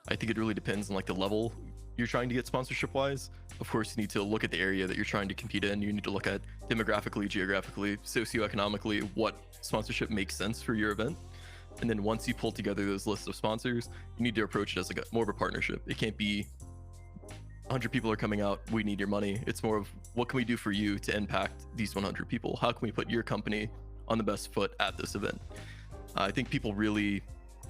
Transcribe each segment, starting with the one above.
I think it really depends on like the level you're trying to get sponsorship wise. Of course, you need to look at the area that you're trying to compete in. You need to look at demographically, geographically, socioeconomically, what sponsorship makes sense for your event. And then once you pull together those lists of sponsors, you need to approach it as like more of a partnership. It can't be 100 people are coming out, we need your money. It's more of what can we do for you to impact these 100 people? How can we put your company on the best foot at this event? I think people really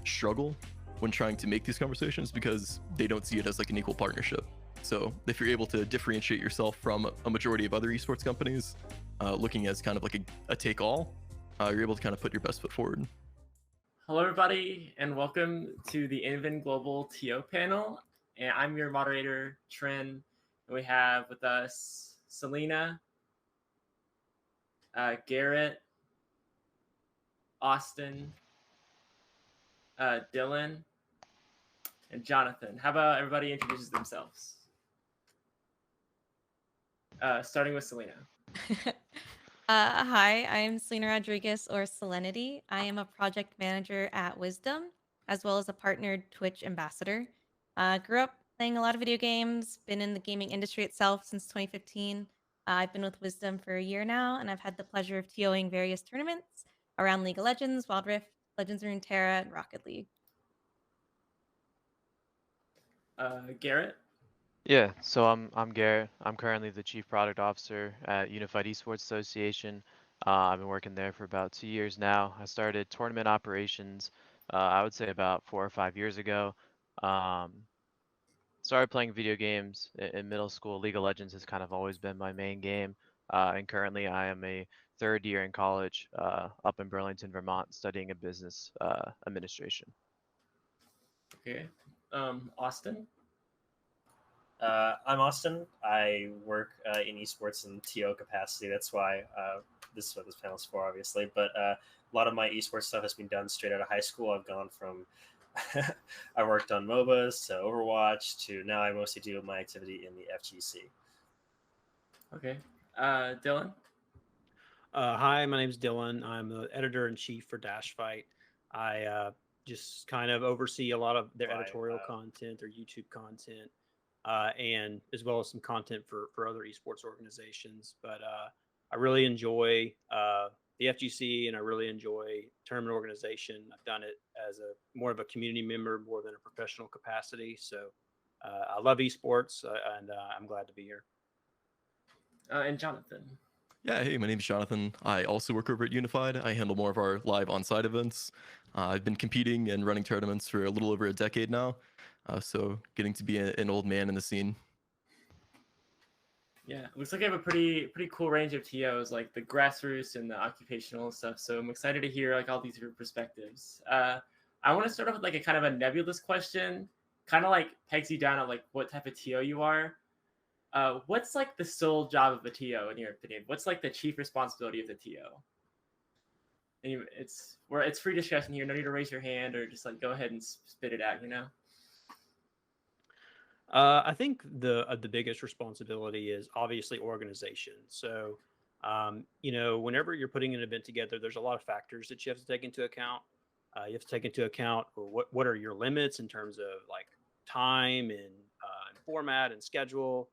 struggle when trying to make these conversations because they don't see it as like an equal partnership. So if you're able to differentiate yourself from a majority of other esports companies, looking as kind of like a take all, you're able to kind of put your best foot forward. Hello, everybody, and welcome to the Invin Global TO panel. And I'm your moderator, Trin. And we have with us Selena, Garrett, Austin, Dylan, and Jonathan. How about everybody introduces themselves? Starting with Selena. Hi, I'm Selena Rodriguez, or Selenity. I am a project manager at Wisdom, as well as a partnered Twitch ambassador. Grew up playing a lot of video games, been in the gaming industry itself since 2015. I've been with Wisdom for a year now, and I've had the pleasure of TOing various tournaments around League of Legends, Wild Rift, Legends of Runeterra, and Rocket League. Garrett. Yeah, so I'm Garrett. I'm currently the Chief Product Officer at Unified Esports Association. I've been working there for about 2 years now. I started tournament operations, I would say about 4 or 5 years ago. Um, Started playing video games in middle school. League of Legends has kind of always been my main game. And currently I am a third year in college up in Burlington, Vermont, studying a business administration. Okay. Austin. I'm Austin. I work in esports in TO capacity. That's why this is what this panel is for, obviously. But a lot of my esports stuff has been done straight out of high school. I've gone from I worked on MOBAs to Overwatch to now I mostly do my activity in the FGC. Okay. Dylan. Hi, my name is Dylan. I'm the editor in chief for Dash Fight. I just kind of oversee a lot of their editorial content, their YouTube content, and as well as some content for other esports organizations. But I really enjoy the FGC, and I really enjoy tournament organization. I've done it as a more of a community member more than a professional capacity. So I love esports, and I'm glad to be here. And Jonathan. Yeah, hey, my name is Jonathan. I also work over at Unified. I handle more of our live on-site events. I've been competing and running tournaments for a little over a decade now, so getting to be an old man in the scene. Yeah, it looks like you have a pretty cool range of TOs, like the grassroots and the occupational stuff. So I'm excited to hear like all these different perspectives. I want to start off with like a kind of a nebulous question, kind of like pegs you down on like what type of TO you are. What's like the sole job of a TO in your opinion? What's like the chief responsibility of the TO? And it's free discussion here. No need to raise your hand or just like go ahead and spit it out. You know. I think the biggest responsibility is obviously organization. So, whenever you're putting an event together, there's a lot of factors that you have to take into account. You have to take into account what are your limits in terms of like time and format and schedule.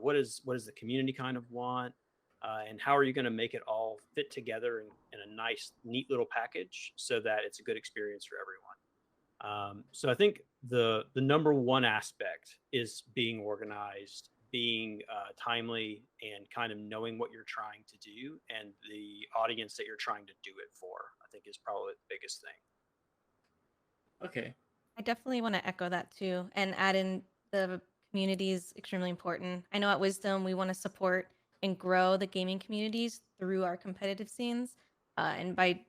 What is the community kind of want, and how are you going to make it all fit together in a nice, neat little package so that it's a good experience for everyone. So I think the number one aspect is being organized, being timely, and kind of knowing what you're trying to do and the audience that you're trying to do it for. I think is probably the biggest thing. Okay. I definitely want to echo that too and add in the community is extremely important. I know at Wisdom, we want to support and grow the gaming communities through our competitive scenes. And by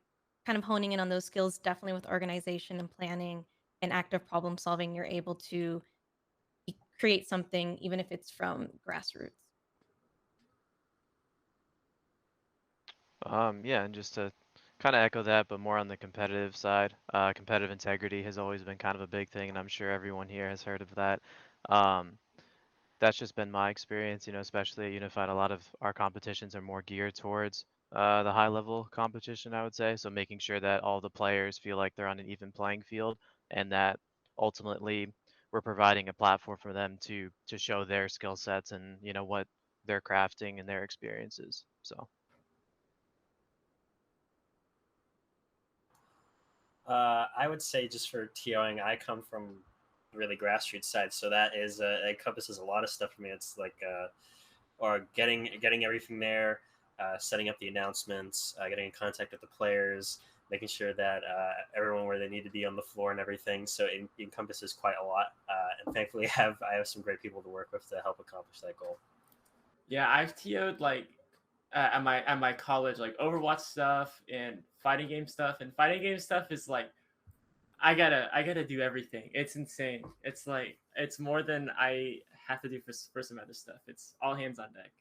kind of honing in on those skills, definitely with organization and planning and active problem solving, you're able to create something, even if it's from grassroots. Yeah, and just to kind of echo that, but more on the competitive side, competitive integrity has always been kind of a big thing, and I'm sure everyone here has heard of that. Um, that's just been my experience, especially at Unified. A lot of our competitions are more geared towards the high level competition, I would say. So making sure that all the players feel like they're on an even playing field and that ultimately we're providing a platform for them to show their skill sets and what they're crafting and their experiences. So I would say just for TOing, I come from really grassroots side, so that is encompasses a lot of stuff for me. It's like or getting everything there, setting up the announcements, getting in contact with the players, making sure that everyone where they need to be on the floor and everything. So it encompasses quite a lot, and thankfully I have some great people to work with to help accomplish that goal. Yeah, I've TO'd like at my college, like Overwatch stuff and fighting game stuff. And fighting game stuff is like I gotta do everything. It's insane. It's like it's more than I have to do for some other stuff. It's all hands on deck.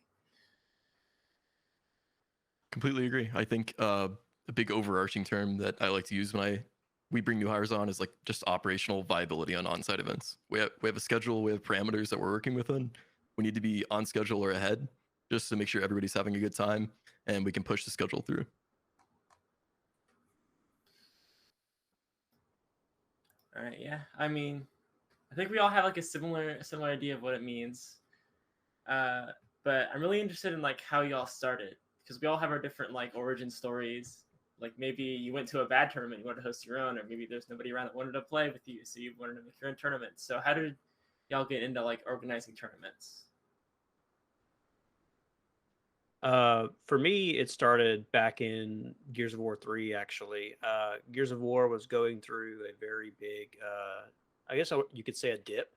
Completely agree. I think a big overarching term that I like to use when we bring new hires on is like just operational viability on on-site events. We have a schedule, we have parameters that we're working within. We need to be on schedule or ahead just to make sure everybody's having a good time and we can push the schedule through. All right, yeah. I mean, I think we all have like a similar idea of what it means. Uh, but I'm really interested in like how y'all started because we all have our different like origin stories. Like maybe you went to a bad tournament, you wanted to host your own, or maybe there's nobody around that wanted to play with you, so you wanted to make your own tournament. So how did y'all get into like organizing tournaments? For me, it started back in Gears of War 3, actually. Gears of War was going through a very big, I guess you could say a dip.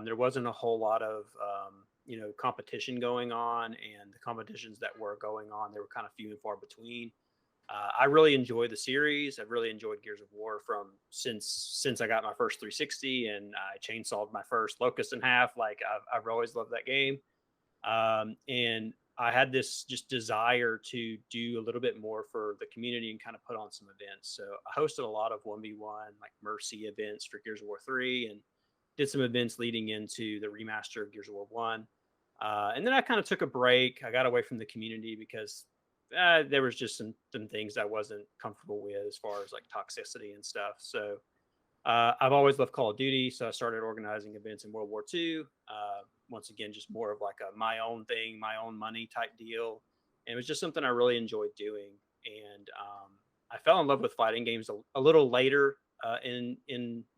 There wasn't a whole lot of, competition going on, and the competitions that were going on, they were kind of few and far between. I really enjoyed the series. I've really enjoyed Gears of War since I got my first 360 and I chainsawed my first Locust in half. Like I've always loved that game. And I had this just desire to do a little bit more for the community and kind of put on some events. So I hosted a lot of 1v1 like Mercy events for Gears of War 3 and did some events leading into the remaster of Gears of War 1. And then I kind of took a break. I got away from the community because there was just some things I wasn't comfortable with as far as like toxicity and stuff. So I've always loved Call of Duty, so I started organizing events in World War II. Once again, just more of like a my own thing, my own money type deal, and it was just something I really enjoyed doing. And I fell in love with fighting games a little later in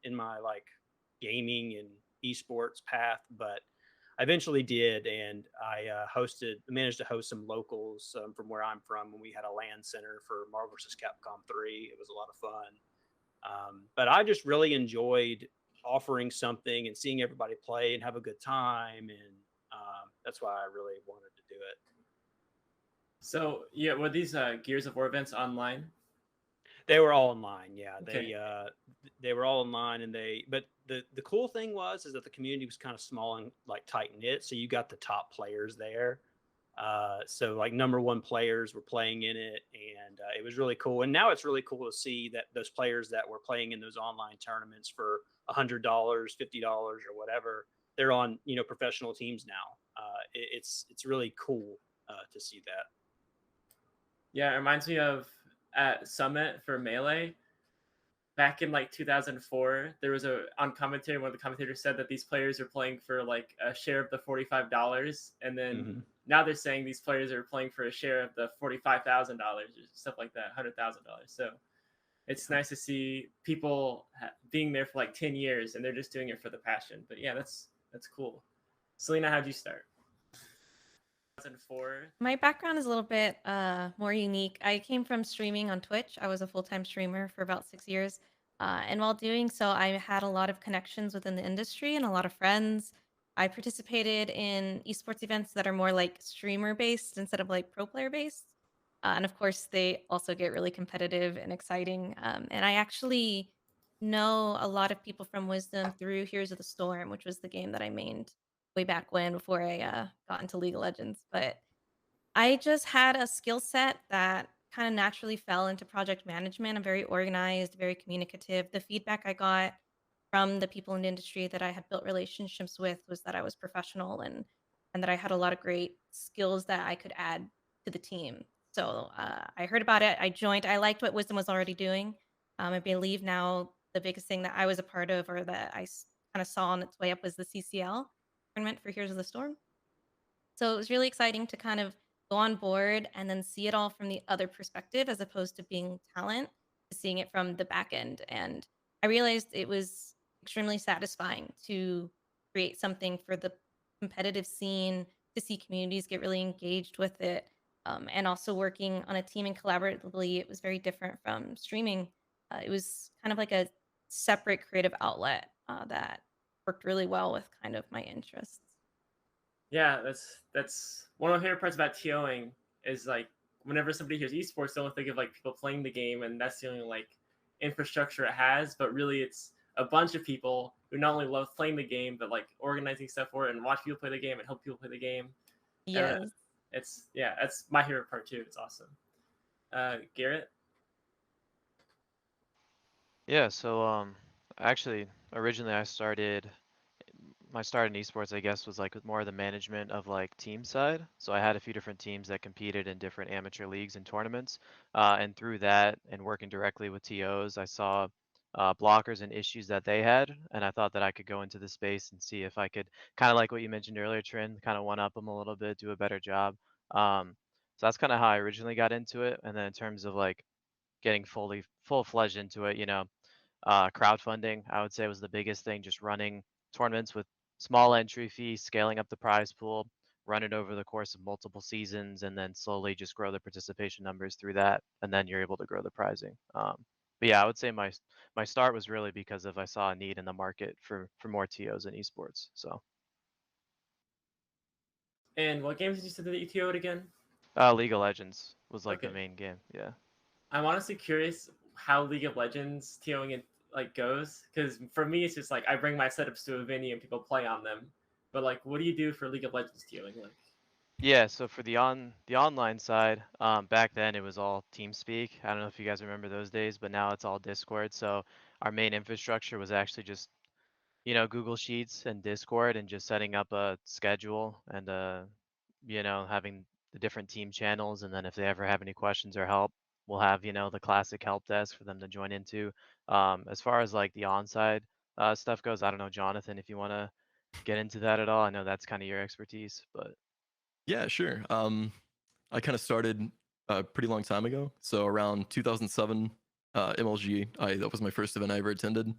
my like gaming and esports path, but I eventually did, and I managed to host some locals from where I'm from when we had a LAN center for Marvel vs. Capcom 3. It was a lot of fun. But I just really enjoyed offering something and seeing everybody play and have a good time, and that's why I really wanted to do it. So yeah, were these Gears of War events online? They were all online, yeah. Okay. They were all online, but the cool thing is that the community was kind of small and like tight knit, so you got the top players there. So like number one players were playing in it, and it was really cool. And now it's really cool to see that those players that were playing in those online tournaments for $100, $50, or whatever, they're on professional teams now. It's really cool to see that. Yeah, it reminds me of at Summit for Melee. Back in like 2004, there was on commentary, one of the commentators said that these players are playing for like a share of the $45, and then now they're saying these players are playing for a share of the $45,000 or stuff like that, $100,000. So it's nice to see people being there for like 10 years and they're just doing it for the passion. But yeah, that's cool. Selena, how'd you start? 2004. My background is a little bit more unique. I came from streaming on Twitch. I was a full-time streamer for about 6 years. And while doing so, I had a lot of connections within the industry and a lot of friends. I participated in esports events that are more like streamer based instead of like pro player based. And of course, they also get really competitive and exciting. And I actually know a lot of people from Wisdom through Heroes of the Storm, which was the game that I mained way back when before I got into League of Legends. But I just had a skill set that kind of naturally fell into project management. I'm very organized, very communicative. The feedback I got from the people in the industry that I had built relationships with was that I was professional and that I had a lot of great skills that I could add to the team. So I heard about it. I joined. I liked what Wisdom was already doing. I believe now the biggest thing that I was a part of or that I kind of saw on its way up was the CCL tournament for Heroes of the Storm. So it was really exciting to kind of go on board and then see it all from the other perspective as opposed to being talent, to seeing it from the back end. And I realized it was extremely satisfying to create something for the competitive scene, to see communities get really engaged with it, and also working on a team and collaboratively. It was very different from streaming. It was kind of like a separate creative outlet that worked really well with kind of my interests. Yeah, that's one of my favorite parts about TOing is like whenever somebody hears esports, they only think of like people playing the game, and that's the only like infrastructure it has. But really, it's a bunch of people who not only love playing the game, but like organizing stuff for it and watch people play the game and help people play the game. And Yes. it's yeah, that's my favorite part too. It's awesome. Garrett. Yeah, so actually originally my start in esports, I guess, was like more of the management of like team side. So I had a few different teams that competed in different amateur leagues and tournaments. And through that and working directly with TOs, I saw blockers and issues that they had. And I thought that I could go into the space and see if I could kind of like what you mentioned earlier, Trin, kind of one up them a little bit, do a better job. So that's kind of how I originally got into it. And then in terms of like getting full-fledged into it, crowdfunding, I would say, was the biggest thing, just running tournaments with small entry fees, scaling up the prize pool, run it over the course of multiple seasons, and then slowly just grow the participation numbers through that, and then you're able to grow the pricing. But yeah, I would say my start was really because of I saw a need in the market for more TOs in esports. So And what games did you say that you TO'd again? League of Legends was like the Okay. main game. Yeah. I'm honestly curious how League of Legends TOing it like goes, because for me it's just like I bring my setups to a venue and people play on them. But like, what do you do for League of Legends TOing? Like, Yeah, so for the online side, back then it was all TeamSpeak. I don't know if you guys remember those days, but now it's all Discord. So our main infrastructure was actually just, Google Sheets and Discord and just setting up a schedule and having the different team channels, and then if they ever have any questions or help, we'll have, the classic help desk for them to join into. As far as like the onside stuff goes, I don't know, Jonathan, if you want to get into that at all. I know that's kind of your expertise, but Yeah, sure. I kind of started a pretty long time ago. So around 2007, MLG. That was my first event I ever attended.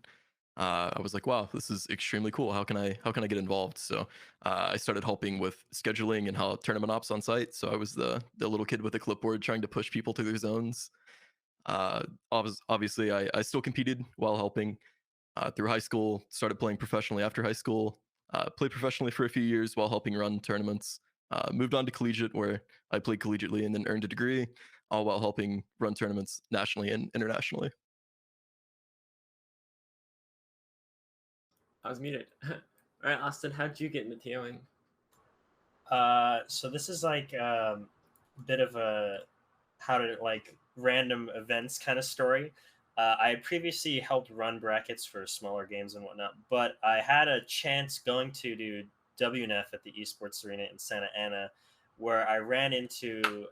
I was like, wow, this is extremely cool. How can I get involved? So I started helping with scheduling and how tournament ops on site. So I was the little kid with a clipboard trying to push people to their zones. Obviously, I still competed while helping through high school. Started playing professionally after high school. Played professionally for a few years while helping run tournaments. Moved on to collegiate, where I played collegiately and then earned a degree, all while helping run tournaments nationally and internationally. I was muted. All right, Austin, how'd you get into TOing? So this is like a bit of a how to like random events kind of story. I previously helped run brackets for smaller games and whatnot, but I had a chance going to do WNF at the Esports Arena in Santa Ana, where I ran into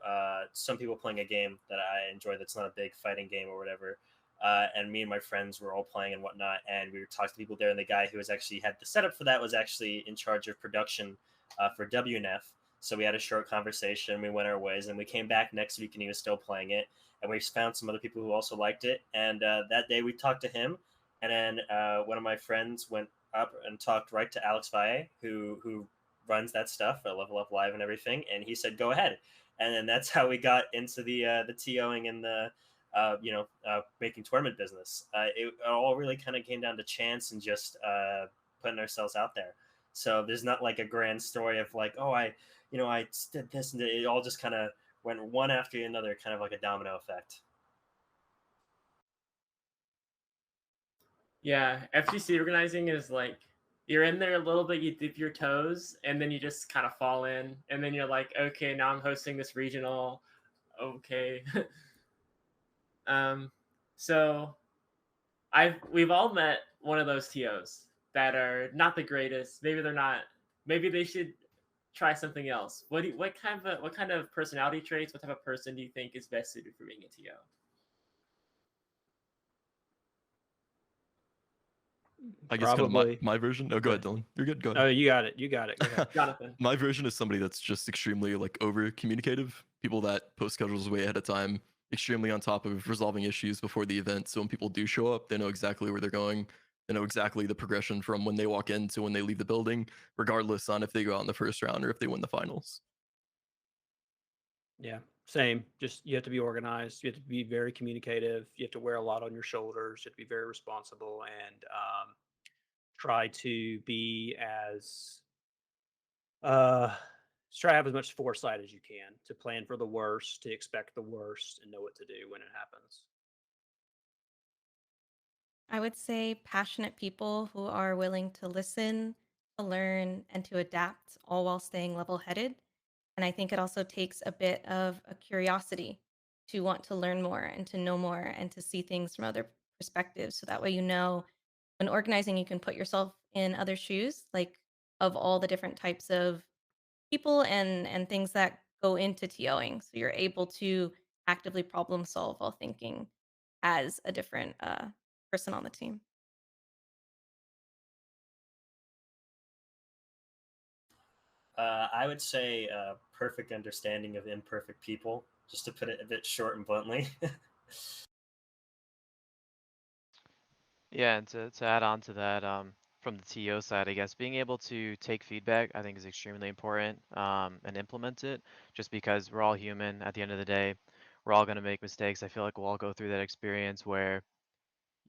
some people playing a game that I enjoy that's not a big fighting game or whatever. And me and my friends were all playing and whatnot, and we were talking to people there. And the guy who was actually had the setup for that was actually in charge of production for WNF. So we had a short conversation. We went our ways, and we came back next week, and he was still playing it. And we found some other people who also liked it. And that day, we talked to him, and then one of my friends went up and talked right to Alex Valle, who runs that stuff, Level Up Live and everything. And he said, "Go ahead." And then that's how we got into the TOing and the making tournament business. It all really kind of came down to chance and just putting ourselves out there. So there's not like a grand story of like, oh, I did this, and it all just kind of went one after another, kind of like a domino effect. Yeah, FGC organizing is like you're in there a little bit, you dip your toes, and then you just kind of fall in, and then you're like, okay, now I'm hosting this regional. Okay. So we've all met one of those TOs that are not the greatest. Maybe they're not. Maybe they should try something else. What kind of personality traits? What type of person do you think is best suited for being a TO? I guess kind of Probably. my version. No, go ahead, Dylan. You're good. Go Oh, ahead. you got it. You got it. Go ahead. Jonathan. My version is somebody that's just extremely like over communicative. People that post schedules way ahead of time, extremely on top of resolving issues before the event. So when people do show up, they know exactly where they're going. They know exactly the progression from when they walk in to when they leave the building, regardless on if they go out in the first round or if they win the finals. Yeah, same. Just you have to be organized. You have to be very communicative. You have to wear a lot on your shoulders. You have to be very responsible and try to be as just try to have as much foresight as you can to plan for the worst, to expect the worst, and know what to do when it happens. I would say passionate people who are willing to listen, to learn, and to adapt, all while staying level headed. And I think it also takes a bit of a curiosity to want to learn more and to know more and to see things from other perspectives. So that way, when organizing, you can put yourself in other shoes, like of all the different types of people and things that go into TOing. So you're able to actively problem solve while thinking as a different person on the team. I would say perfect understanding of imperfect people, just to put it a bit short and bluntly. Yeah, and to add on to that, from the TO side, I guess being able to take feedback, I think is extremely important, and implement it, just because we're all human at the end of the day. We're all going to make mistakes. I feel like we'll all go through that experience where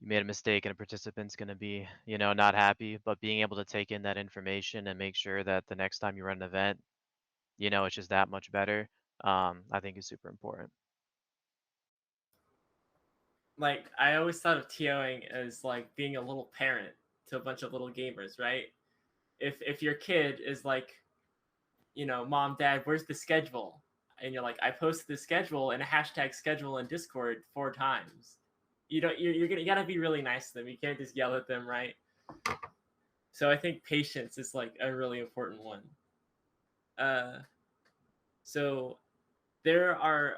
you made a mistake and a participant's going to be, not happy, but being able to take in that information and make sure that the next time you run an event, it's just that much better, I think is super important. Like I always thought of TOing as like being a little parent to a bunch of little gamers, right? If your kid is like, mom, dad, where's the schedule? And you're like, I posted the schedule and a hashtag schedule in Discord 4 times. You gotta be really nice to them. You can't just yell at them, right? So I think patience is like a really important one. Uh, so there are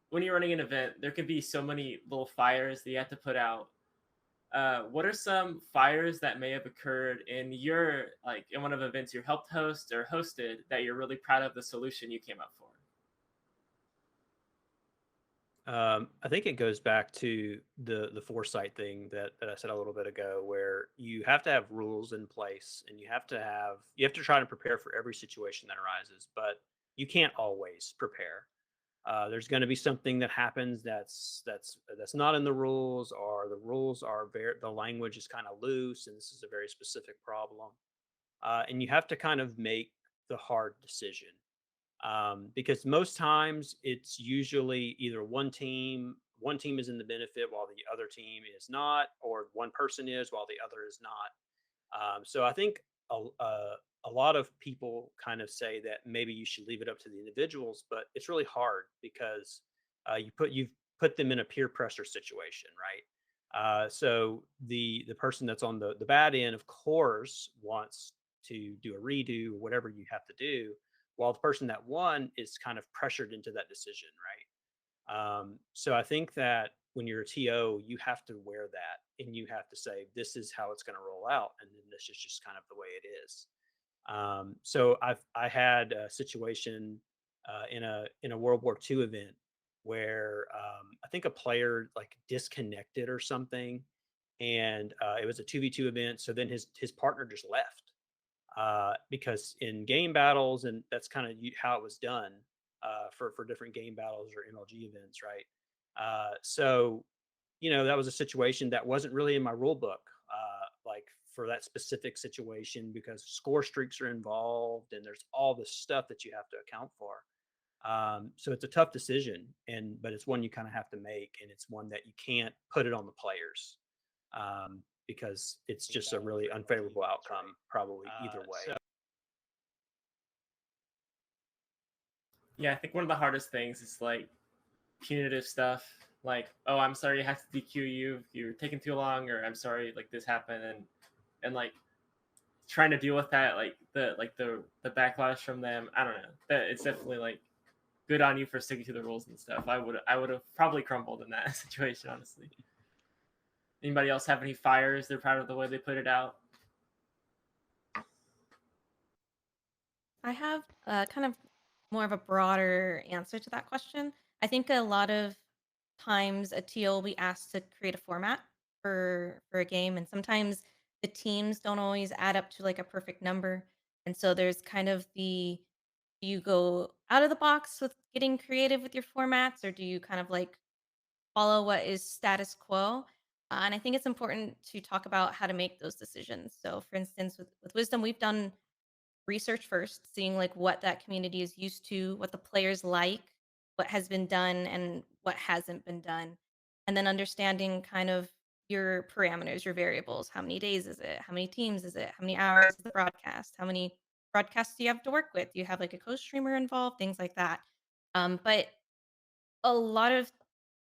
when you're running an event, there can be so many little fires that you have to put out. What are some fires that may have occurred in in one of the events you helped host or hosted that you're really proud of the solution you came up for? I think it goes back to the foresight thing that I said a little bit ago, where you have to have rules in place, and you have to try to prepare for every situation that arises, but you can't always prepare. There's going to be something that happens that's not in the rules, or the rules are the language is kind of loose, and this is a very specific problem, and you have to kind of make the hard decision, because most times it's usually either one team is in the benefit while the other team is not, or one person is while the other is not. So I think a lot of people kind of say that maybe you should leave it up to the individuals, but it's really hard because you've put them in a peer pressure situation, right? So the person that's on the bad end, of course, wants to do a redo or whatever you have to do, while the person that won is kind of pressured into that decision, right? So I think that when you're a TO, you have to wear that, and you have to say, this is how it's going to roll out. And then this is just kind of the way it is. So I had a situation in a World War II event where I think a player like disconnected or something, and it was a 2v2 event. So then his partner just left, because in game battles, and that's kind of how it was done, for different game battles or MLG events, right? So that was a situation that wasn't really in my rule book, like for that specific situation, because score streaks are involved and there's all this stuff that you have to account for. So it's a tough decision, but it's one you kind of have to make, and it's one that you can't put it on the players, because it's just a really unfavorable outcome, probably either way. Yeah, I think one of the hardest things is like punitive stuff, like, oh, I'm sorry, I have to DQ you, you're taking too long, or I'm sorry, like this happened, and like trying to deal with that, like the backlash from them. I don't know. That it's definitely like good on you for sticking to the rules and stuff. I would have probably crumbled in that situation, honestly. Anybody else have any fires they're proud of the way they put it out? I have kind of more of a broader answer to that question. I think a lot of times a TO will be asked to create a format for a game, and sometimes the teams don't always add up to like a perfect number. And so there's kind of the, do you go out of the box with getting creative with your formats, or do you kind of like follow what is status quo? And I think it's important to talk about how to make those decisions. So, for instance, with Wisdom, we've done research first, seeing like what that community is used to, what the players like, what has been done and what hasn't been done. And then understanding kind of your parameters, your variables. How many days is it? How many teams is it? How many hours is the broadcast? How many broadcasts do you have to work with? Do you have like a co-streamer involved? Things like that. But a lot of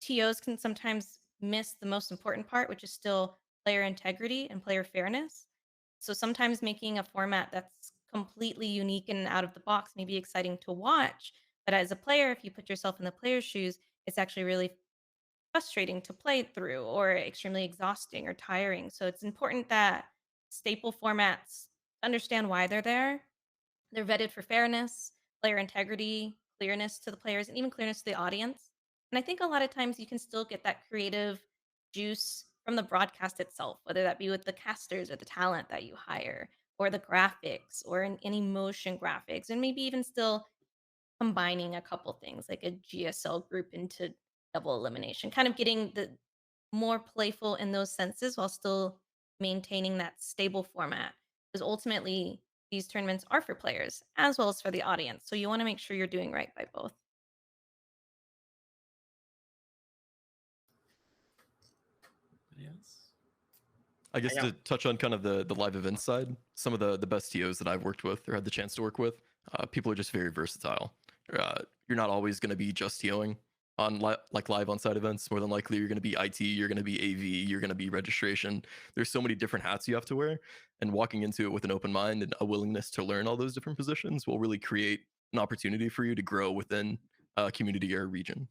TOs can sometimes miss the most important part, which is still player integrity and player fairness. So sometimes making a format that's completely unique and out of the box may be exciting to watch. But as a player, if you put yourself in the player's shoes, it's actually really frustrating to play through or extremely exhausting or tiring. So it's important that staple formats understand why they're there. They're vetted for fairness, player integrity, clearness to the players, and even clearness to the audience. And I think a lot of times you can still get that creative juice from the broadcast itself, whether that be with the casters or the talent that you hire, or the graphics, or any motion graphics, and maybe even still combining a couple things like a GSL group into double elimination, kind of getting the more playful in those senses while still maintaining that stable format. Because ultimately, these tournaments are for players as well as for the audience. So you want to make sure you're doing right by both. Yes. I guess to touch on kind of the live event side, some of the best TOs that I've worked with or had the chance to work with, people are just very versatile. You're not always going to be just TOing on like live on site events. More than likely, you're going to be IT, you're going to be AV, you're going to be registration. There's so many different hats you have to wear, and walking into it with an open mind and a willingness to learn all those different positions will really create an opportunity for you to grow within a community or a region.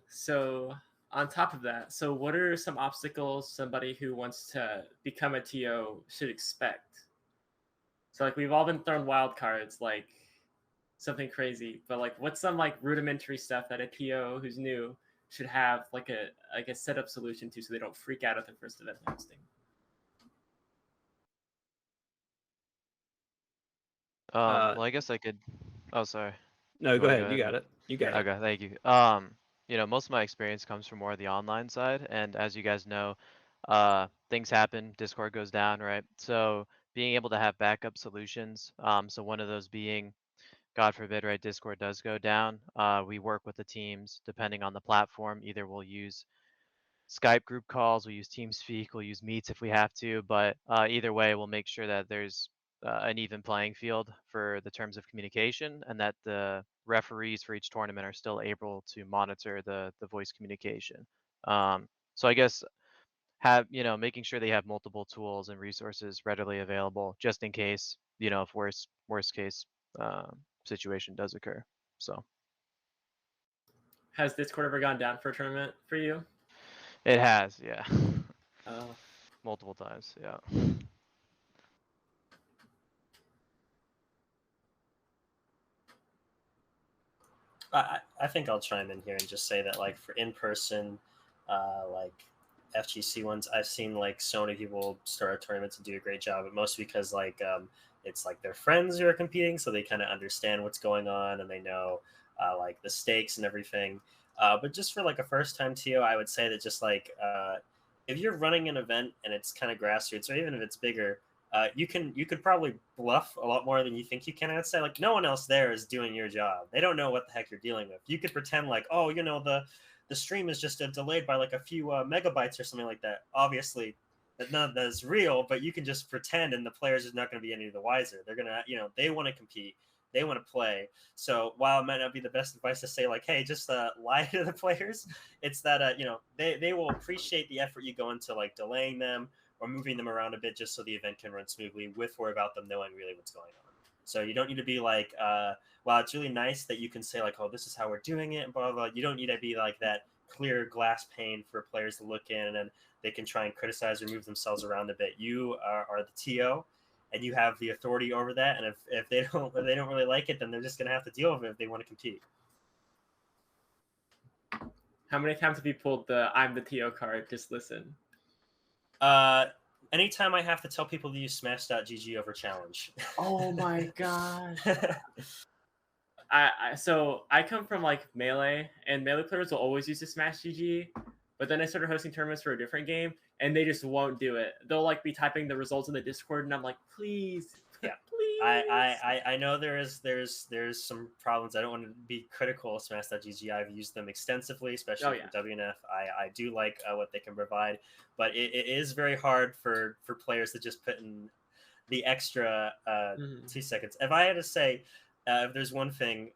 So on top of that, so what are some obstacles somebody who wants to become a TO should expect? So like we've all been thrown wild cards, like something crazy, but like what's some like rudimentary stuff that a TO who's new should have like a setup solution to so they don't freak out at their first event hosting? Well, I guess I could. Oh, sorry. No, You go wanna ahead. You got it. You got it. Okay, thank you. Most of my experience comes from more of the online side, and as you guys know, things happen, Discord goes down, right? So being able to have backup solutions, so one of those being, God forbid, right, Discord does go down, we work with the teams depending on the platform. Either we'll use Skype group calls, we'll use TeamSpeak, we'll use Meets if we have to, but either way, we'll make sure that there's an even playing field for the terms of communication, and that the referees for each tournament are still able to monitor the voice communication. So I guess making sure they have multiple tools and resources readily available just in case, if worst case situation does occur. So Has Discord ever gone down for a tournament for you? it has, yeah. Oh. Multiple times, yeah. I think I'll chime in here and just say that like for in person, like FGC ones, I've seen like so many people start tournaments and do a great job, but mostly because like it's like their friends who are competing, so they kind of understand what's going on and they know like the stakes and everything. But just for like a first time TO, I would say that just like if you're running an event and it's kind of grassroots, or even if it's bigger, you could probably bluff a lot more than you think you can. I'd say like no one else there is doing your job. They don't know what the heck you're dealing with. You could pretend like, oh, the stream is just delayed by like a few megabytes or something like that. Obviously, that none of that is real, but you can just pretend, and the players are not going to be any the wiser. They're gonna, they want to compete. They want to play. So while it might not be the best advice to say like, hey, just lie to the players, it's that they will appreciate the effort you go into like delaying them or moving them around a bit just so the event can run smoothly with or without them knowing really what's going on. So you don't need to be like, wow, it's really nice that you can say like, oh, this is how we're doing it, and blah blah. Blah. You don't need to be like that clear glass pane for players to look in, and then they can try and criticize or move themselves around a bit. You are the TO, and you have the authority over that. And if they don't really like it, then they're just gonna have to deal with it if they want to compete. How many times have you pulled the "I'm the TO" card? Just listen. Anytime I have to tell people to use Smash.gg over challenge. Oh my gosh. So I come from like Melee, and Melee players will always use the Smash GG, but then I started hosting tournaments for a different game, and they just won't do it. They'll like be typing the results in the Discord, and I'm like, please, Yeah. please. I know there's some problems. I don't want to be critical of Smash.gg. I've used them extensively, especially for WNF. I do like what they can provide, but it is very hard for players to just put in the extra 2 seconds. If I had to say, if there's one thing,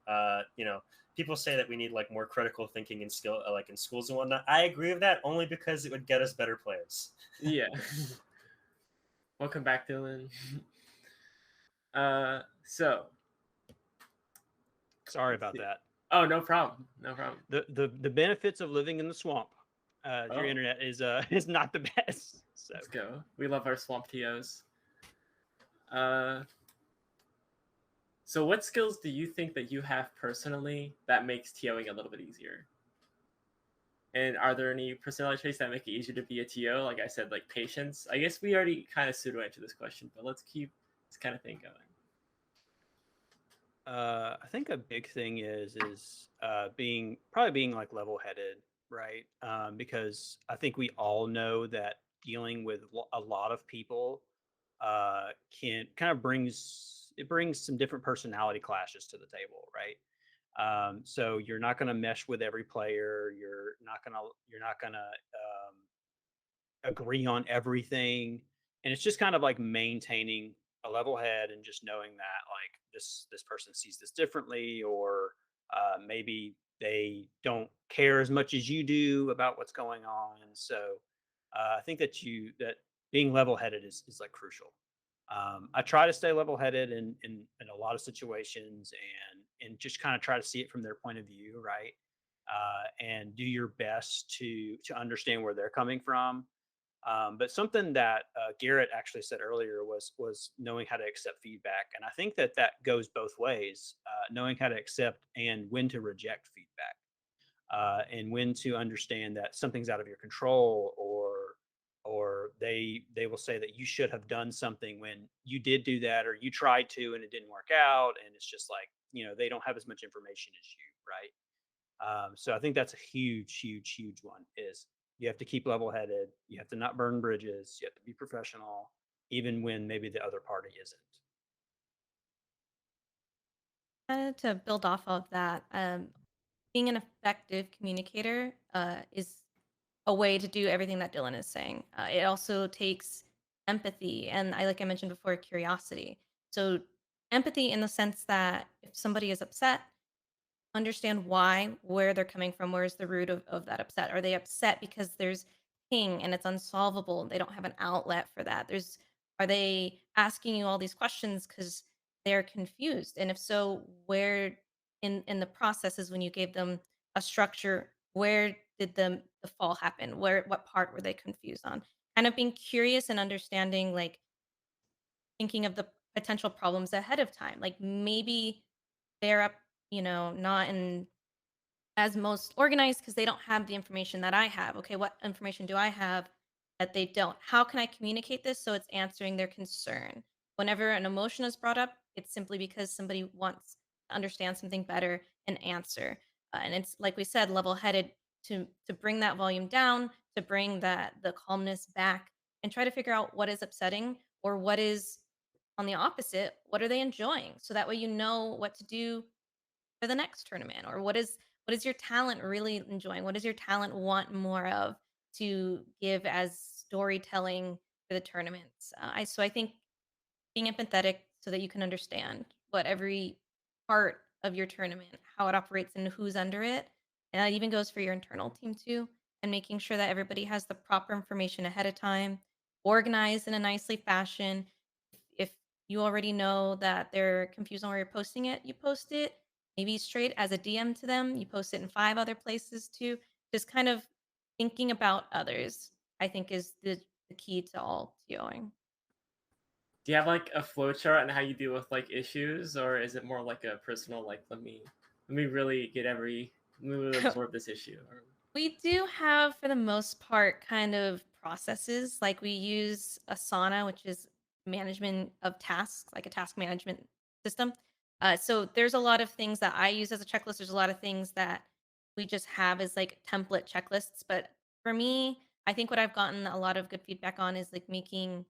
people say that we need like more critical thinking in skill, like in schools and whatnot. I agree with that only because it would get us better players. Yeah. Welcome back, Dylan. So. Sorry about that. Oh, no problem. No problem. The benefits of living in the swamp. Your internet is not the best. So let's go. We love our swamp TOs. So what skills do you think that you have personally that makes TOing a little bit easier? And are there any personality traits that make it easier to be a TO? Like I said, like patience. I guess we already kind of pseudo answered this question, but let's keep this kind of thing going. I think a big thing is being like level-headed, right? Because I think we all know that dealing with a lot of people can kind of brings some different personality clashes to the table, right? So you're not going to mesh with every player. You're not gonna agree on everything, and it's just kind of like maintaining a level head and just knowing that like this person sees this differently, or maybe they don't care as much as you do about what's going on. So I think that being level headed is like crucial. I try to stay level headed in a lot of situations, and just kind of try to see it from their point of view, right? And do your best to understand where they're coming from. But something that Garrett actually said earlier was knowing how to accept feedback, and I think that goes both ways: knowing how to accept and when to reject feedback, and when to understand that something's out of your control, or they will say that you should have done something when you did do that, or you tried to and it didn't work out, and it's just like they don't have as much information as you, right? So I think that's a huge one. Is you have to keep level-headed. You have to not burn bridges. You have to be professional, even when maybe the other party isn't. To build off of that, being an effective communicator is a way to do everything that Dylan is saying. It also takes empathy, and like I mentioned before, curiosity. So empathy in the sense that if somebody is upset, understand why, where they're coming from, where's the root of that upset. Are they upset because there's ping and it's unsolvable, they don't have an outlet for that? Are they asking you all these questions because they're confused? And if so, where in the processes when you gave them a structure, where did the fall happen? What part were they confused on? Kind of being curious and understanding, like thinking of the potential problems ahead of time. Like maybe they're up, not in as most organized because they don't have the information that I have. Okay, what information do I have that they don't? How can I communicate this so it's answering their concern? Whenever an emotion is brought up, it's simply because somebody wants to understand something better and answer. And it's like we said, level-headed to bring that volume down, to bring the calmness back, and try to figure out what is upsetting or what is on the opposite. What are they enjoying? So that way you know what to do for the next tournament, or what is your talent really enjoying, what does your talent want more of to give as storytelling for the tournaments. I think being empathetic so that you can understand what every part of your tournament, how it operates and who's under it, and that even goes for your internal team too, and making sure that everybody has the proper information ahead of time, organized in a nicely fashion. If you already know that they're confused on where you're posting it, you post it maybe straight as a DM to them. You post it in 5 other places too. Just kind of thinking about others, I think is the key to all TOing. Do you have like a flow chart on how you deal with like issues, or is it more like a personal like let me really let me really absorb this issue? Or We do have, for the most part, kind of processes. Like we use Asana, which is management of tasks, like a task management system. So there's a lot of things that I use as a checklist. There's a lot of things that we just have as like template checklists. But for me, I think what I've gotten a lot of good feedback on is like making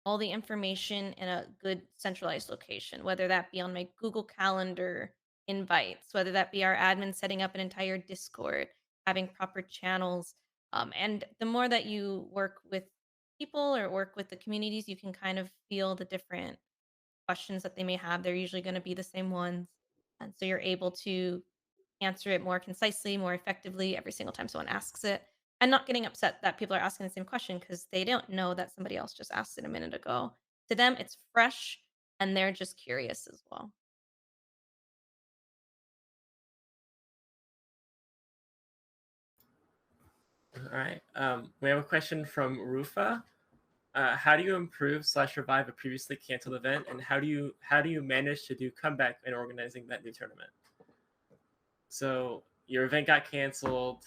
all the information in a good centralized location, whether that be on my Google Calendar invites, whether that be our admin setting up an entire Discord, having proper channels. And the more that you work with people or work with the communities, you can kind of feel the different questions that they may have. They're usually going to be the same ones. And so you're able to answer it more concisely, more effectively every single time someone asks it. And not getting upset that people are asking the same question because they don't know that somebody else just asked it a minute ago. To them, it's fresh and they're just curious as well. all right. We have a question from Rufa. How do you improve / revive a previously canceled event, and how do you manage to do comeback in organizing that new tournament? So your event got canceled.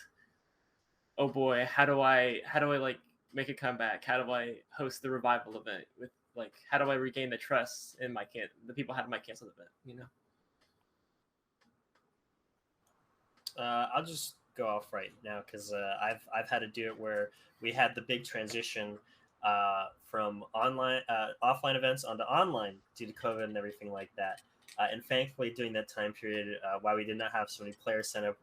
Oh boy, how do I like make a comeback? How do I host the revival event with like how do I regain the trust in the people who had my canceled event? I'll just go off right now because I've had to do it where we had the big transition from offline events onto online due to COVID and everything like that. And thankfully, during that time period, while we did not have so many players sign up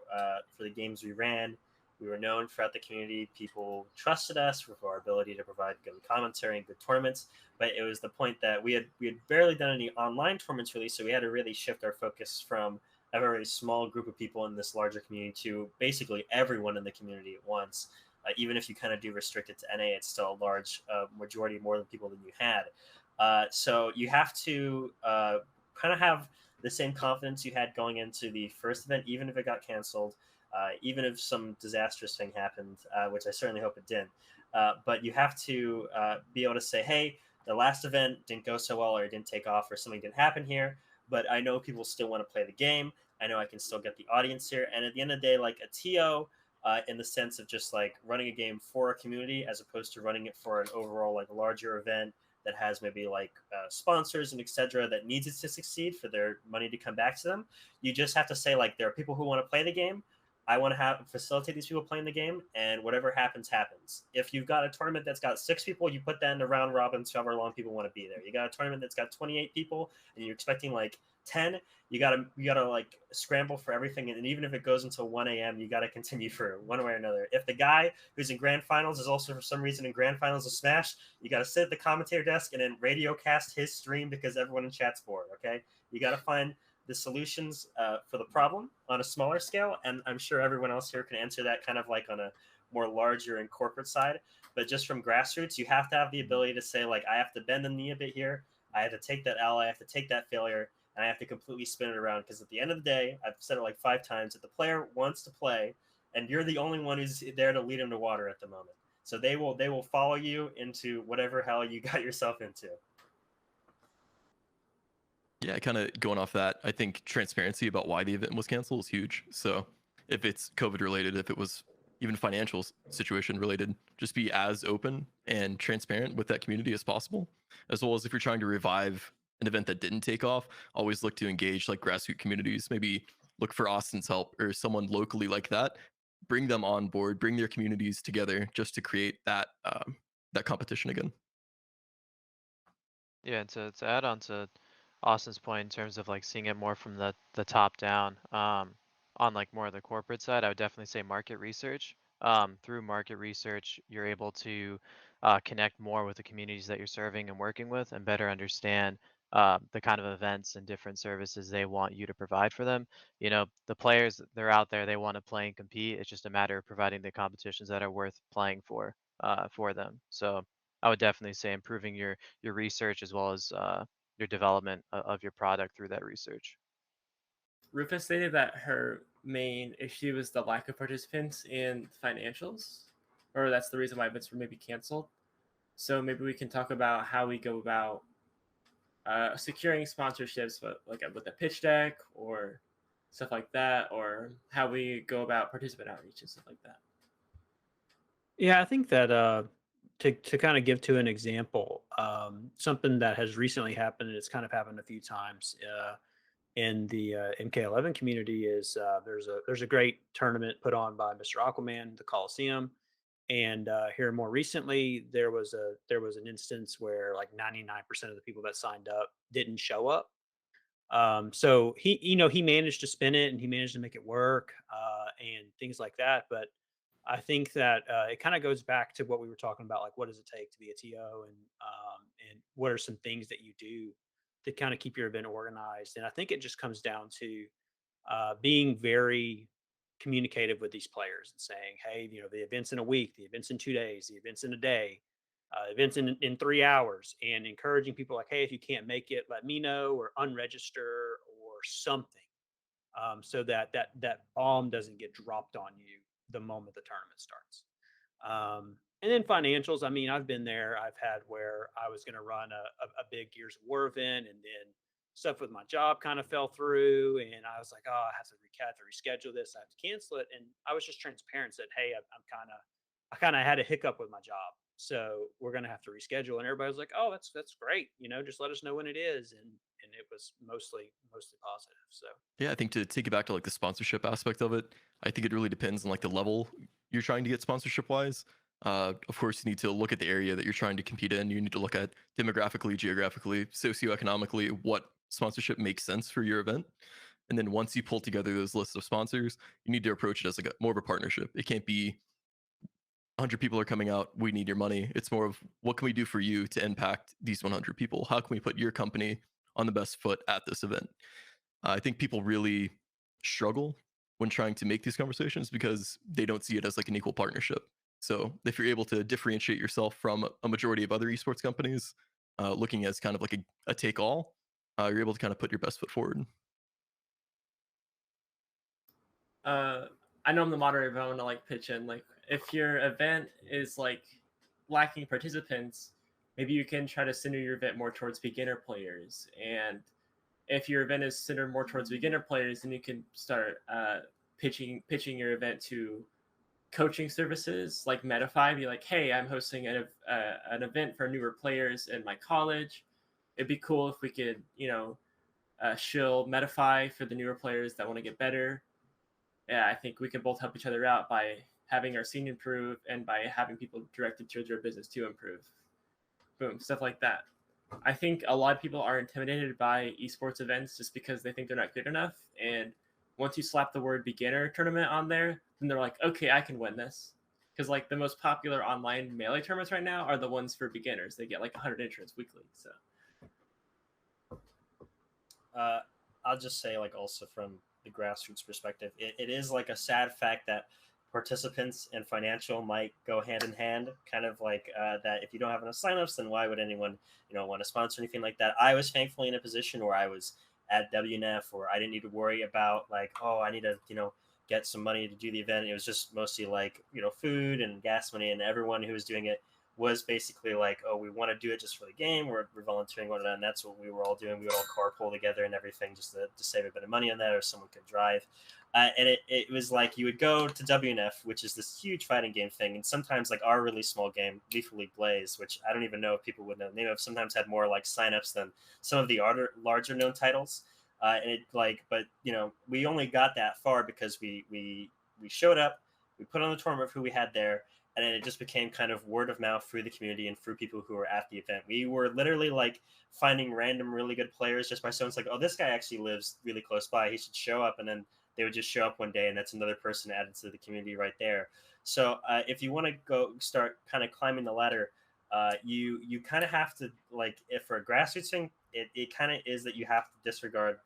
for the games we ran, we were known throughout the community. People trusted us for our ability to provide good commentary and good tournaments. But it was the point that we had barely done any online tournaments really, so we had to really shift our focus from a very small group of people in this larger community to basically everyone in the community at once. Even if you kind of do restrict it to NA, it's still a large majority more than people than you had. So you have to kind of have the same confidence you had going into the first event, even if it got canceled, even if some disastrous thing happened, which I certainly hope it didn't. But you have to be able to say, hey, the last event didn't go so well, or it didn't take off, or something didn't happen here, but I know people still want to play the game. I know I can still get the audience here. And at the end of the day, like a TO, in the sense of just like running a game for a community as opposed to running it for an overall like larger event that has maybe like sponsors and etc. that needs it to succeed for their money to come back to them. You just have to say like there are people who want to play the game. I want to facilitate these people playing the game, and whatever happens, happens. If you've got a tournament that's got 6 people, you put that in the round robin, so however long people want to be there. You got a tournament that's got 28 people, and you're expecting like 10. You gotta like scramble for everything, and even if it goes until 1 a.m., you gotta continue for one way or another. If the guy who's in grand finals is also for some reason in grand finals of Smash, you gotta sit at the commentator desk and then radio cast his stream because everyone in chat's bored. Okay, you gotta find the solutions for the problem on a smaller scale, and I'm sure everyone else here can answer that kind of like on a more larger and corporate side. But just from grassroots, you have to have the ability to say like I have to bend the knee a bit here. I have to take that L. I have to take that failure, and I have to completely spin it around because at the end of the day, I've said it like 5 times, if the player wants to play, and you're the only one who's there to lead him to water at the moment, so they will follow you into whatever hell you got yourself into. Yeah, kind of going off that, I think transparency about why the event was canceled is huge. So if it's COVID related, if it was even financial situation related, just be as open and transparent with that community as possible. As well as if you're trying to revive an event that didn't take off, always look to engage like grassroots communities. Maybe look for Austin's help or someone locally like that. Bring them on board, bring their communities together just to create that competition again. Yeah, and to add on to Austin's point in terms of like seeing it more from the top down, on like more of the corporate side, I would definitely say market research. Through market research, you're able to connect more with the communities that you're serving and working with, and better understand the kind of events and different services they want you to provide for them. You know, the players, they're out there, they want to play and compete. It's just a matter of providing the competitions that are worth playing for them. So I would definitely say improving your research as well as your development of your product through that research. Rufus stated that her main issue is the lack of participants in financials, or that's the reason why events were maybe canceled. So maybe we can talk about how we go about securing sponsorships, but like with a pitch deck or stuff like that, or how we go about participant outreach and stuff like that. Yeah, I think that to kind of give to an example, something that has recently happened, and it's kind of happened a few times in the MK11 community, is there's a great tournament put on by Mr. Aquaman, the Coliseum, and here more recently there was an instance where like 99% of the people that signed up didn't show up. So he managed to spin it and he managed to make it work and things like that. But I think that it kind of goes back to what we were talking about, like what does it take to be a TO, and what are some things that you do to kind of keep your event organized. And I think it just comes down to being very communicative with these players and saying, hey, the event's in a week, the event's in 2 days, the event's in a day, events in 3 hours, and encouraging people like, hey, if you can't make it, let me know, or unregister or something, so that bomb doesn't get dropped on you the moment the tournament starts. And then financials, I mean, I've been there. I've had where I was going to run a big Gears of War event, and then stuff with my job kind of fell through, and I was like, oh, I have to reschedule this. I have to cancel it. And I was just transparent, said, hey, I kind of had a hiccup with my job, so we're going to have to reschedule. And everybody was like, oh, that's great. Just let us know when it is. And it was mostly positive. So Yeah, I think to take it back to like the sponsorship aspect of it, I think it really depends on like the level you're trying to get sponsorship wise. Of course, you need to look at the area that you're trying to compete in. You need to look at demographically, geographically, socioeconomically, what sponsorship makes sense for your event. And then once you pull together those lists of sponsors, you need to approach it as like more of a partnership. It can't be 100 people are coming out, we need your money. It's more of what can we do for you to impact these 100 people? How can we put your company on the best foot at this event? I think people really struggle when trying to make these conversations because they don't see it as like an equal partnership. So if you're able to differentiate yourself from a majority of other esports companies, looking as kind of like a take all, you're able to kind of put your best foot forward. I know I'm the moderator, but I want to like pitch in. Like, if your event is like lacking participants, maybe you can try to center your event more towards beginner players. And if your event is centered more towards beginner players, then you can start pitching your event to coaching services like Medify. Be like, hey, I'm hosting an event for newer players in my college. It'd be cool if we could, shill Medify for the newer players that want to get better. Yeah, I think we can both help each other out by having our scene improve and by having people directed towards your business to improve. Boom, stuff like that. I think a lot of people are intimidated by esports events just because they think they're not good enough. And once you slap the word beginner tournament on there, then they're like, okay, I can win this. Because like the most popular online melee tournaments right now are the ones for beginners. They get like 100 entrants weekly. So I'll just say, like, also from the grassroots perspective, it is like a sad fact that participants and financial might go hand in hand, kind of like that if you don't have enough signups, then why would anyone want to sponsor anything like that? I was thankfully in a position where I was at WNF where I didn't need to worry about like, oh, I need to get some money to do the event. It was just mostly like food and gas money, and everyone who was doing it was basically like, oh, we want to do it just for the game. We're volunteering on it, and that's what we were all doing. We would all carpool together and everything just to save a bit of money on that, or someone could drive. And it was like you would go to WNF, which is this huge fighting game thing, and sometimes like our really small game, Lethal League Blaze, which I don't even know if people would know. They have sometimes had more like signups than some of the larger known titles. And it like, but we only got that far because we showed up, we put on the tournament of who we had there, and then it just became kind of word of mouth through the community and through people who were at the event. We were literally like finding random really good players just by someone's like, oh, this guy actually lives really close by, he should show up, and then they would just show up one day, and that's another person added to the community right there. So if you want to go start kind of climbing the ladder, you kind of have to, like, if for a grassroots thing, it kind of is that you have to disregard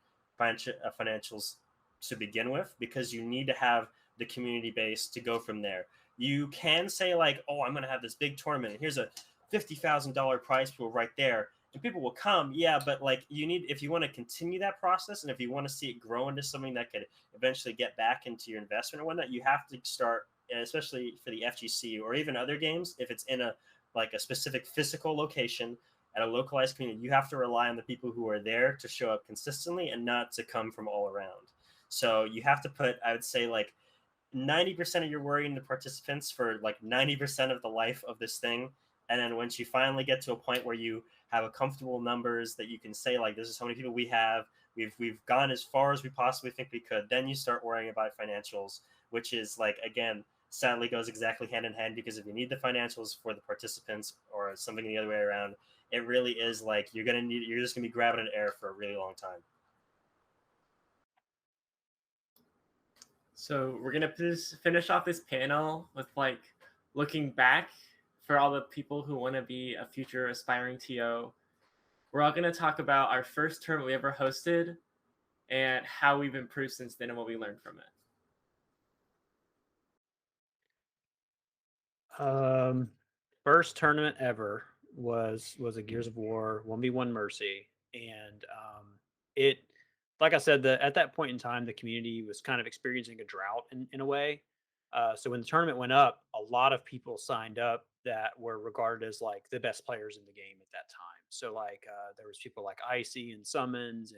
financials to begin with, because you need to have the community base to go from there. You can say like, oh, I'm going to have this big tournament, and here's a $50,000 prize pool right there, and people will come, yeah, but like you need, if you want to continue that process and if you want to see it grow into something that could eventually get back into your investment or whatnot, you have to start, especially for the FGC or even other games, if it's in a like a specific physical location at a localized community, you have to rely on the people who are there to show up consistently and not to come from all around. So you have to put, I would say, like 90% of your worry into participants for like 90% of the life of this thing. And then once you finally get to a point where you have a comfortable numbers that you can say like, this is how many people we have, we've gone as far as we possibly think we could, then you start worrying about financials, which is like, again, sadly goes exactly hand in hand, because if you need the financials for the participants or something the other way around, it really is like you're just gonna be grabbing an air for a really long time. So we're gonna finish off this panel with like looking back for all the people who want to be a future aspiring TO. We're all gonna talk about our first tournament we ever hosted and how we've improved since then and what we learned from it. First tournament ever was a Gears of War 1v1 Mercy, and it, like I said, at that point in time, the community was kind of experiencing a drought in a way. So when the tournament went up, a lot of people signed up that were regarded as like the best players in the game at that time. So like there was people like Icy and Summons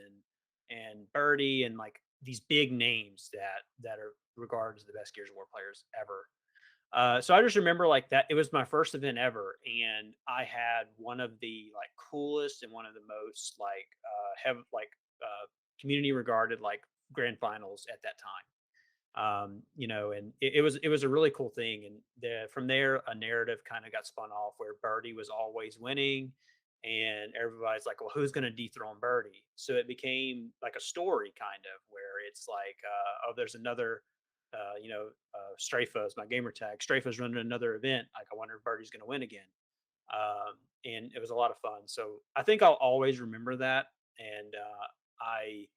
and Birdie and like these big names that are regarded as the best Gears of War players ever. So I just remember like that it was my first event ever, and I had one of the like coolest and one of the most like community regarded like grand finals at that time. And it was a really cool thing. And from there, a narrative kind of got spun off where Birdie was always winning, and everybody's like, well, who's going to dethrone Birdie? So it became like a story kind of where it's like, oh, there's another, Strafa is my gamer tag. Strafa's running another event. Like, I wonder if Birdie's going to win again. And it was a lot of fun. So I think I'll always remember that. And I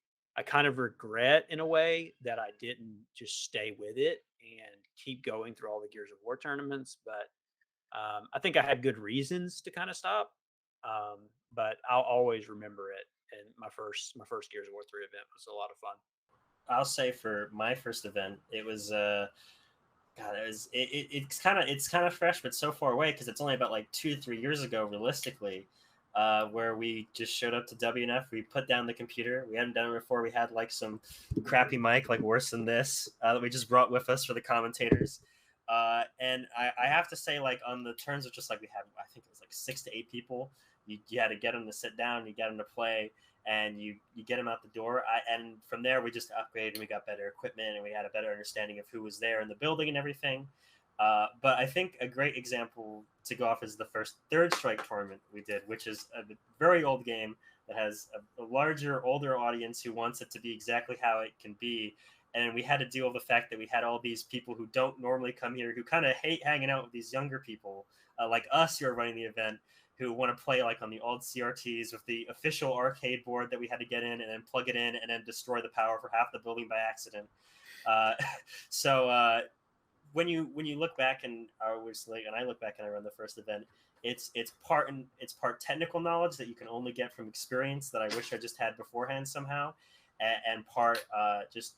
kind of regret in a way that I didn't just stay with it and keep going through all the Gears of War tournaments. But I think I had good reasons to kind of stop. But I'll always remember it. And my first Gears of War 3 event was a lot of fun. I'll say for my first event, it was God, it's kind of fresh, but so far away because it's only about like 2-3 years ago, realistically, where we just showed up to WNF. We put down the computer. We hadn't done it before. We had like some crappy mic, like worse than this, that we just brought with us for the commentators. And I have to say, like on the terms of just like we had, I think it was like 6 to 8 people. You had to get them to sit down, you get them to play, and you get them out the door. And from there, we just upgraded and we got better equipment and we had a better understanding of who was there in the building and everything. But I think a great example to go off is the first Third Strike tournament we did, which is a very old game that has a larger, older audience who wants it to be exactly how it can be. And we had to deal with the fact that we had all these people who don't normally come here, who kind of hate hanging out with these younger people like us who are running the event, who want to play like on the old CRTs with the official arcade board that we had to get in and then plug it in and then destroy the power for half the building by accident. So when you look back, and I look back and I run the first event, it's part technical knowledge that you can only get from experience that I wish I just had beforehand somehow, and part just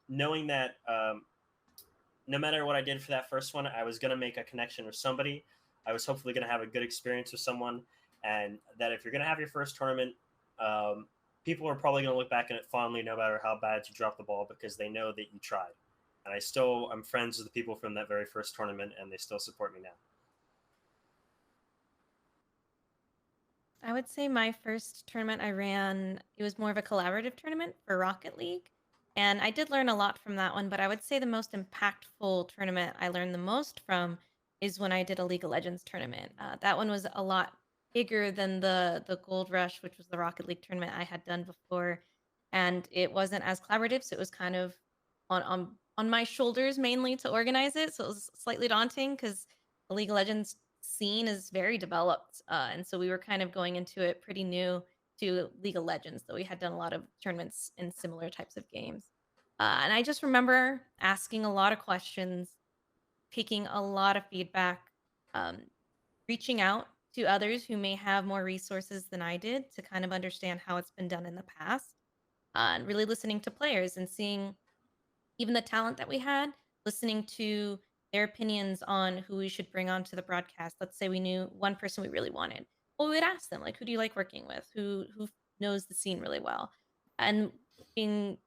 knowing that no matter what I did for that first one, I was going to make a connection with somebody. I was hopefully going to have a good experience with someone, and that if you're going to have your first tournament, people are probably going to look back at it fondly, no matter how bad you dropped the ball, because they know that you tried. And I'm friends with the people from that very first tournament, and they still support me now. I would say my first tournament I ran, it was more of a collaborative tournament for Rocket League. And I did learn a lot from that one, but I would say the most impactful tournament I learned the most from is when I did a League of Legends tournament. That one was a lot bigger than the Gold Rush, which was the Rocket League tournament I had done before. And it wasn't as collaborative, so it was kind of on my shoulders mainly to organize it. So it was slightly daunting because the League of Legends scene is very developed. And so we were kind of going into it pretty new to League of Legends, though we had done a lot of tournaments in similar types of games. And I just remember asking a lot of questions, taking a lot of feedback, reaching out to others who may have more resources than I did to kind of understand how it's been done in the past, and really listening to players and seeing even the talent that we had, listening to their opinions on who we should bring onto the broadcast. Let's say we knew one person we really wanted. Well, we would ask them, like, who do you like working with? Who knows the scene really well? And being,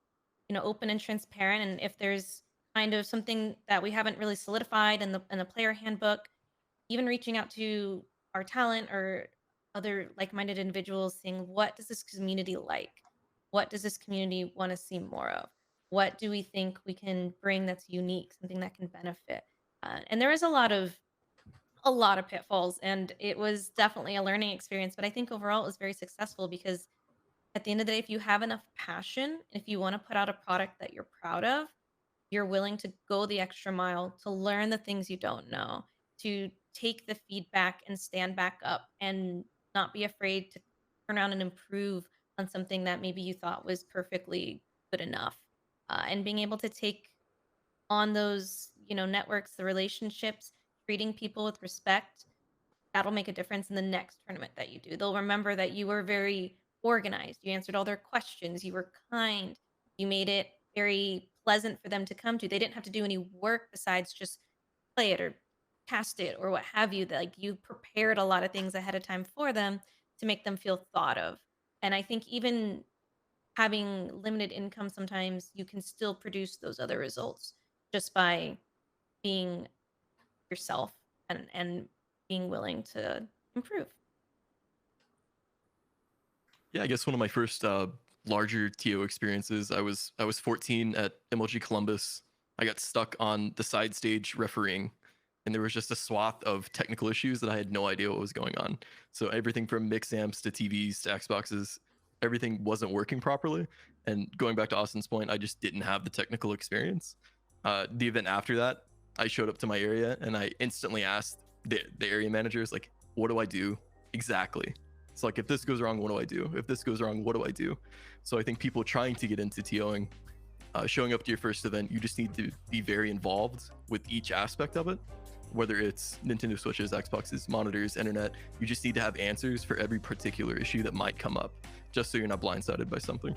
open and transparent. And if there's kind of something that we haven't really solidified in the player handbook, even reaching out to our talent or other like-minded individuals, saying, what does this community like? What does this community want to see more of? What do we think we can bring that's unique, something that can benefit? And there is a lot of pitfalls, and it was definitely a learning experience. But I think overall it was very successful because at the end of the day, if you have enough passion, if you want to put out a product that you're proud of, you're willing to go the extra mile to learn the things you don't know, to take the feedback and stand back up and not be afraid to turn around and improve on something that maybe you thought was perfectly good enough. And being able to take on those, networks, the relationships, treating people with respect, that'll make a difference in the next tournament that you do. They'll remember that you were very organized. You answered all their questions. You were kind. You made it very pleasant for them to come to. They didn't have to do any work besides just play it or cast it or what have you. That like you prepared a lot of things ahead of time for them to make them feel thought of. And I think even having limited income, sometimes you can still produce those other results just by being yourself and being willing to improve. Yeah, I guess one of my first larger TO experiences, I was 14 at MLG Columbus. I got stuck on the side stage refereeing, and there was just a swath of technical issues that I had no idea what was going on. So everything from mix amps to TVs to Xboxes, everything wasn't working properly. And going back to Austin's point, I just didn't have the technical experience. The event after that, I showed up to my area and I instantly asked the area managers, like, what do I do exactly? It's like, if this goes wrong, what do I do? If this goes wrong, what do I do? So I think people trying to get into TOing, showing up to your first event, you just need to be very involved with each aspect of it, whether it's Nintendo Switches, Xboxes, monitors, internet. You just need to have answers for every particular issue that might come up, just so you're not blindsided by something.